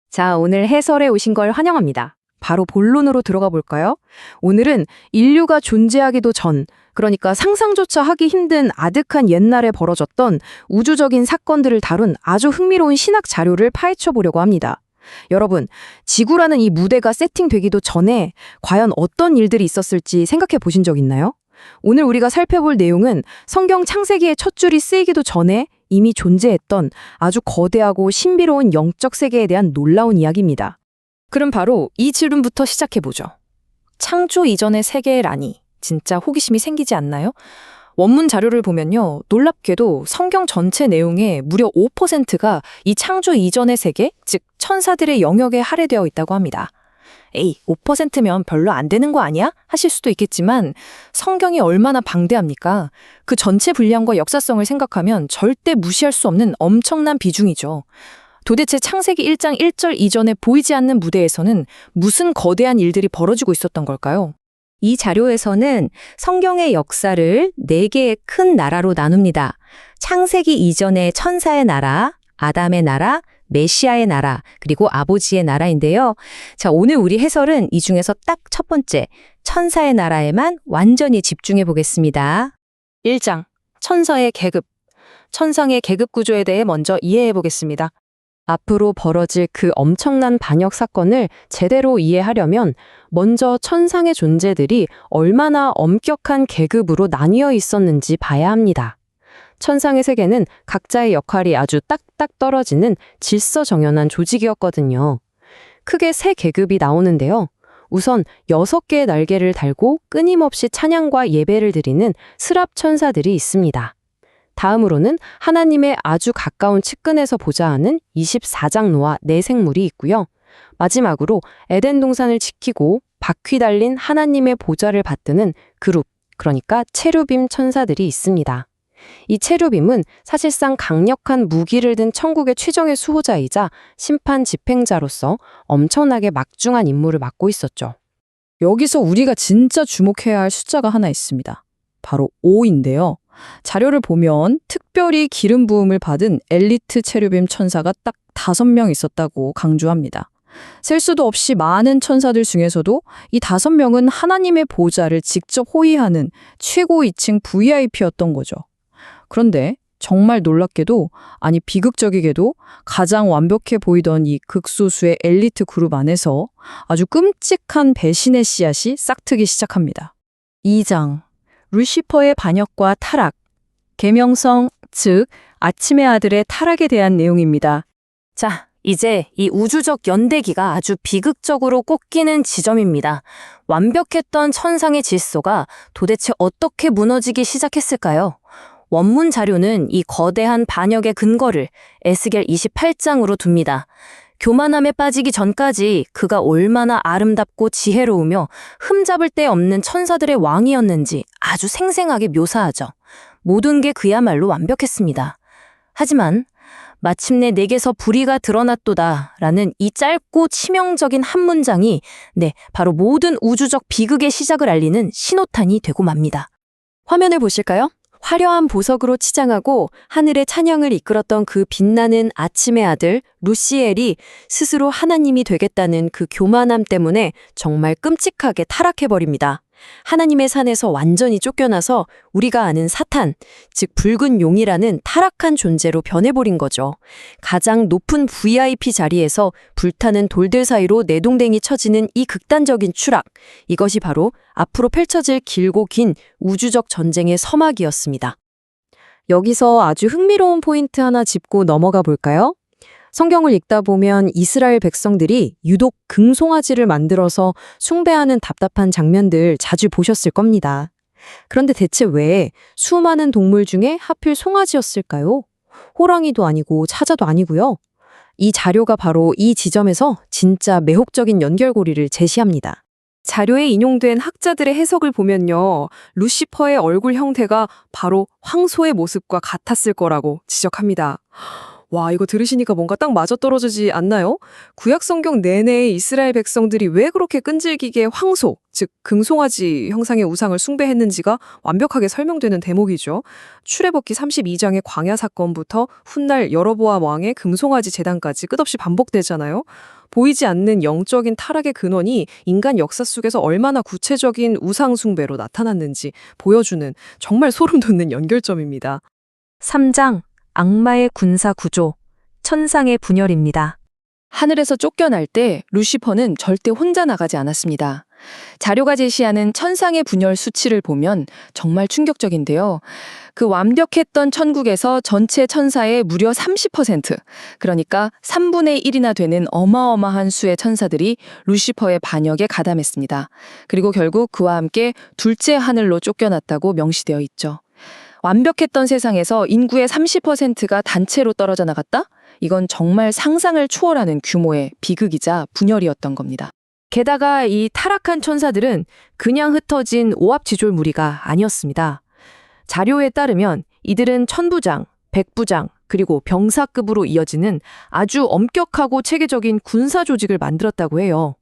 자, 오늘 해설에 오신 걸 환영합니다. 바로 본론으로 들어가 볼까요? 오늘은 인류가 존재하기도 전, 그러니까 상상조차 하기 힘든 아득한 옛날에 벌어졌던 우주적인 사건들을 다룬 아주 흥미로운 신학 자료를 파헤쳐 보려고 합니다. 여러분, 지구라는 이 무대가 세팅되기도 전에 과연 어떤 일들이 있었을지 생각해 보신 적 있나요? 오늘 우리가 살펴볼 내용은 성경 창세기의 첫 줄이 쓰이기도 전에 이미 존재했던 아주 거대하고 신비로운 영적 세계에 대한 놀라운 이야기입니다. 그럼 바로 이 질문부터 시작해보죠. 창조 이전의 세계라니 진짜 호기심이 생기지 않나요? 원문 자료를 보면요. 놀랍게도 성경 전체 내용의 무려 5%가 이 창조 이전의 세계, 즉 천사들의 영역에 할애되어 있다고 합니다. 에이, 5%면 별로 안 되는 거 아니야? 하실 수도 있겠지만 성경이 얼마나 방대합니까? 그 전체 분량과 역사성을 생각하면 절대 무시할 수 없는 엄청난 비중이죠. 도대체 창세기 1장 1절 이전에 보이지 않는 무대에서는 무슨 거대한 일들이 벌어지고 있었던 걸까요? 이 자료에서는 성경의 역사를 4개의 큰 나라로 나눕니다. 창세기 이전의 천사의 나라, 아담의 나라, 메시아의 나라, 그리고 아버지의 나라인데요. 자, 오늘 우리 해설은 이 중에서 딱 첫 번째, 천사의 나라에만 완전히 집중해 보겠습니다. 1장, 천사의 계급. 천상의 계급 구조에 대해 먼저 이해해 보겠습니다. 앞으로 벌어질 그 엄청난 반역 사건을 제대로 이해하려면 먼저 천상의 존재들이 얼마나 엄격한 계급으로 나뉘어 있었는지 봐야 합니다. 천상의 세계는 각자의 역할이 아주 딱딱 떨어지는 질서정연한 조직이었거든요. 크게 3계급이 나오는데요. 우선 6개의 날개를 달고 끊임없이 찬양과 예배를 드리는 스랍 천사들이 있습니다. 다음으로는 하나님의 아주 가까운 측근에서 보자 하는 24장 노아 4생물이 있고요. 마지막으로 에덴 동산을 지키고 바퀴 달린 하나님의 보좌를 받드는 그룹, 그러니까 체루빔 천사들이 있습니다. 이 체루빔은 사실상 강력한 무기를 든 천국의 최정의 수호자이자 심판 집행자로서 엄청나게 막중한 임무를 맡고 있었죠. 여기서 우리가 진짜 주목해야 할 숫자가 하나 있습니다. 바로 5인데요. 자료를 보면 특별히 기름 부음을 받은 엘리트 체루빔 천사가 딱 5명 있었다고 강조합니다. 셀 수도 없이 많은 천사들 중에서도 이 5명은 하나님의 보좌를 직접 호위하는 최고 2층 VIP였던 거죠. 그런데 정말 놀랍게도, 아니 비극적이게도 가장 완벽해 보이던 이 극소수의 엘리트 그룹 안에서 아주 끔찍한 배신의 씨앗이 싹트기 시작합니다. 2장, 루시퍼의 반역과 타락, 계명성, 즉 아침의 아들의 타락에 대한 내용입니다. 자, 이제 이 우주적 연대기가 아주 비극적으로 꺾이는 지점입니다. 완벽했던 천상의 질서가 도대체 어떻게 무너지기 시작했을까요? 원문 자료는 이 거대한 반역의 근거를 에스겔 28장으로 둡니다. 교만함에 빠지기 전까지 그가 얼마나 아름답고 지혜로우며 흠잡을 데 없는 천사들의 왕이었는지 아주 생생하게 묘사하죠. 모든 게 그야말로 완벽했습니다. 하지만 마침내 내게서 불의가 드러났도다 라는 이 짧고 치명적인 한 문장이 바로 모든 우주적 비극의 시작을 알리는 신호탄이 되고 맙니다. 화면을 보실까요? 화려한 보석으로 치장하고 하늘의 찬양을 이끌었던 그 빛나는 아침의 아들 루시엘이 스스로 하나님이 되겠다는 그 교만함 때문에 정말 끔찍하게 타락해버립니다. 하나님의 산에서 완전히 쫓겨나서 우리가 아는 사탄, 즉 붉은 용이라는 타락한 존재로 변해버린 거죠. 가장 높은 VIP 자리에서 불타는 돌들 사이로 내동댕이 쳐지는 이 극단적인 추락, 이것이 바로 앞으로 펼쳐질 길고 긴 우주적 전쟁의 서막이었습니다. 여기서 아주 흥미로운 포인트 하나 짚고 넘어가 볼까요? 성경을 읽다 보면 이스라엘 백성들이 유독 금송아지를 만들어서 숭배하는 답답한 장면들 자주 보셨을 겁니다. 그런데 대체 왜 수많은 동물 중에 하필 송아지였을까요? 호랑이도 아니고 사자도 아니고요. 이 자료가 바로 이 지점에서 진짜 매혹적인 연결고리를 제시합니다. 자료에 인용된 학자들의 해석을 보면요. 루시퍼의 얼굴 형태가 바로 황소의 모습과 같았을 거라고 지적합니다. 와, 이거 들으시니까 뭔가 딱 맞아떨어지지 않나요? 구약 성경 내내 이스라엘 백성들이 왜 그렇게 끈질기게 황소, 즉 금송아지 형상의 우상을 숭배했는지가 완벽하게 설명되는 대목이죠. 출애굽기 32장의 광야 사건부터 훗날 여로보암 왕의 금송아지 제단까지 끝없이 반복되잖아요. 보이지 않는 영적인 타락의 근원이 인간 역사 속에서 얼마나 구체적인 우상숭배로 나타났는지 보여주는 정말 소름 돋는 연결점입니다. 3장 악마의 군사 구조, 천상의 분열입니다. 하늘에서 쫓겨날 때 루시퍼는 절대 혼자 나가지 않았습니다. 자료가 제시하는 천상의 분열 수치를 보면 정말 충격적인데요. 그 완벽했던 천국에서 전체 천사의 무려 30%, 그러니까 3분의 1이나 되는 어마어마한 수의 천사들이 루시퍼의 반역에 가담했습니다. 그리고 결국 그와 함께 둘째 하늘로 쫓겨났다고 명시되어 있죠. 완벽했던 세상에서 인구의 30%가 단체로 떨어져 나갔다? 이건 정말 상상을 초월하는 규모의 비극이자 분열이었던 겁니다. 게다가 이 타락한 천사들은 그냥 흩어진 오합지졸 무리가 아니었습니다. 자료에 따르면 이들은 천부장, 백부장, 그리고 병사급으로 이어지는 아주 엄격하고 체계적인 군사 조직을 만들었다고 해요.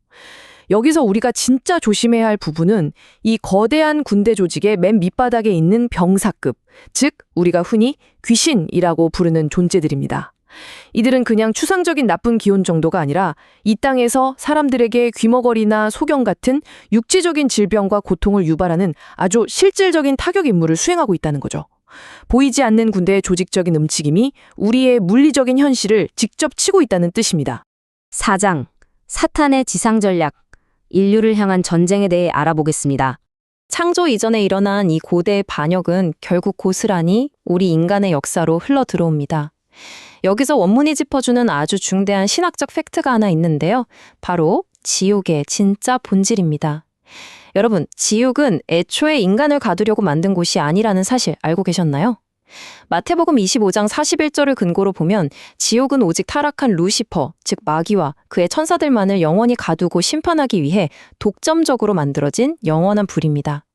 여기서 우리가 진짜 조심해야 할 부분은 이 거대한 군대 조직의 맨 밑바닥에 있는 병사급, 즉 우리가 흔히 귀신이라고 부르는 존재들입니다. 이들은 그냥 추상적인 나쁜 기운 정도가 아니라 이 땅에서 사람들에게 귀머거리나 소경 같은 육지적인 질병과 고통을 유발하는 아주 실질적인 타격 임무를 수행하고 있다는 거죠. 보이지 않는 군대의 조직적인 움직임이 우리의 물리적인 현실을 직접 치고 있다는 뜻입니다. 4장 사탄의 지상 전략, 인류를 향한 전쟁에 대해 알아보겠습니다. 창조 이전에 일어난 이 고대의 반역은 결국 고스란히 우리 인간의 역사로 흘러 들어옵니다. 여기서 원문이 짚어주는 아주 중대한 신학적 팩트가 하나 있는데요. 바로 지옥의 진짜 본질입니다. 여러분, 지옥은 애초에 인간을 가두려고 만든 곳이 아니라는 사실 알고 계셨나요? 마태복음 25장 41절을 근거로 보면 지옥은 오직 타락한 루시퍼, 즉 마귀와 그의 천사들만을 영원히 가두고 심판하기 위해 독점적으로 만들어진 영원한 불입니다.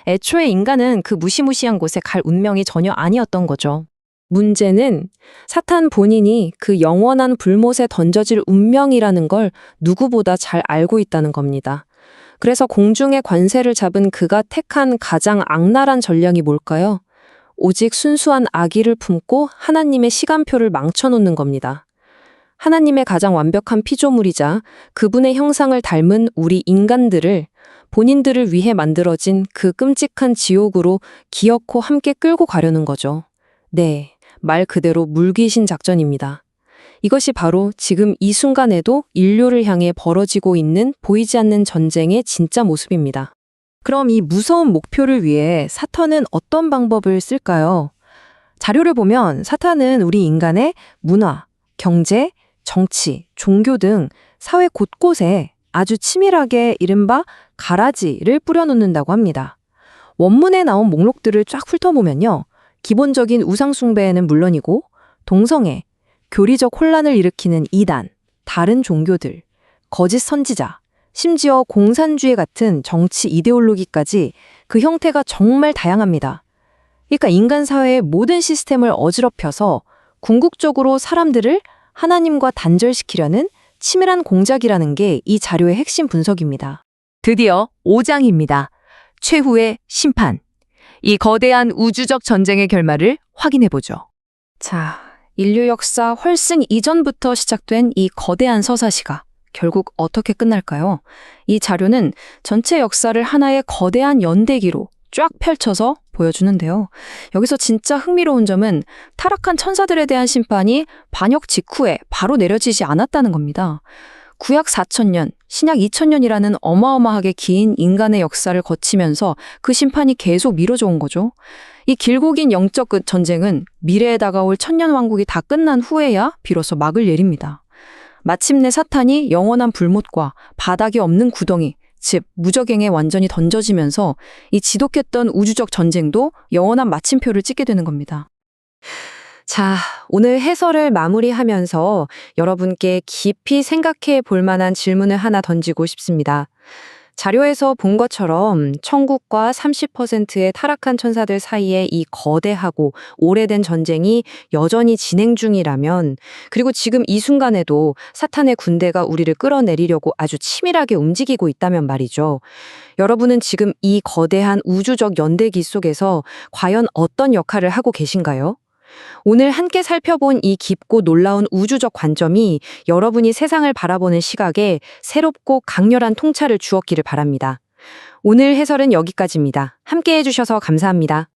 애초에 인간은 그 무시무시한 곳에 갈 운명이 전혀 아니었던 거죠. 문제는 사탄 본인이 그 영원한 불못에 던져질 운명이라는 걸 누구보다 잘 알고 있다는 겁니다. 그래서 공중의 관세를 잡은 그가 택한 가장 악랄한 전략이 뭘까요? 오직 순수한 악의를 품고 하나님의 시간표를 망쳐놓는 겁니다. 하나님의 가장 완벽한 피조물이자 그분의 형상을 닮은 우리 인간들을 본인들을 위해 만들어진 그 끔찍한 지옥으로 기어코 함께 끌고 가려는 거죠. 네, 말 그대로 물귀신 작전입니다. 이것이 바로 지금 이 순간에도 인류를 향해 벌어지고 있는 보이지 않는 전쟁의 진짜 모습입니다. 그럼 이 무서운 목표를 위해 사탄은 어떤 방법을 쓸까요? 자료를 보면 사탄은 우리 인간의 문화, 경제, 정치, 종교 등 사회 곳곳에 아주 치밀하게 이른바 가라지를 뿌려놓는다고 합니다. 원문에 나온 목록들을 쫙 훑어보면요. 기본적인 우상숭배는 물론이고 동성애, 교리적 혼란을 일으키는 이단, 다른 종교들, 거짓 선지자, 심지어 공산주의 같은 정치 이데올로기까지 그 형태가 정말 다양합니다. 그러니까 인간 사회의 모든 시스템을 어지럽혀서 궁극적으로 사람들을 하나님과 단절시키려는 치밀한 공작이라는 게 이 자료의 핵심 분석입니다. 드디어 5장입니다. 최후의 심판. 이 거대한 우주적 전쟁의 결말을 확인해보죠. 자, 인류 역사 훨씬 이전부터 시작된 이 거대한 서사시가 결국 어떻게 끝날까요? 이 자료는 전체 역사를 하나의 거대한 연대기로 쫙 펼쳐서 보여주는데요. 여기서 진짜 흥미로운 점은 타락한 천사들에 대한 심판이 반역 직후에 바로 내려지지 않았다는 겁니다. 구약 4,000년, 신약 2,000년이라는 어마어마하게 긴 인간의 역사를 거치면서 그 심판이 계속 미뤄져 온 거죠. 이 길고 긴 영적 전쟁은 미래에 다가올 천년왕국이 다 끝난 후에야 비로소 막을 내립니다. 마침내 사탄이 영원한 불못과 바닥이 없는 구덩이, 즉 무적행에 완전히 던져지면서 이 지독했던 우주적 전쟁도 영원한 마침표를 찍게 되는 겁니다. 자, 오늘 해설을 마무리하면서 여러분께 깊이 생각해 볼 만한 질문을 하나 던지고 싶습니다. 자료에서 본 것처럼 천국과 30%의 타락한 천사들 사이에 이 거대하고 오래된 전쟁이 여전히 진행 중이라면, 그리고 지금 이 순간에도 사탄의 군대가 우리를 끌어내리려고 아주 치밀하게 움직이고 있다면 말이죠. 여러분은 지금 이 거대한 우주적 연대기 속에서 과연 어떤 역할을 하고 계신가요? 오늘 함께 살펴본 이 깊고 놀라운 우주적 관점이 여러분이 세상을 바라보는 시각에 새롭고 강렬한 통찰을 주었기를 바랍니다. 오늘 해설은 여기까지입니다. 함께 해주셔서 감사합니다.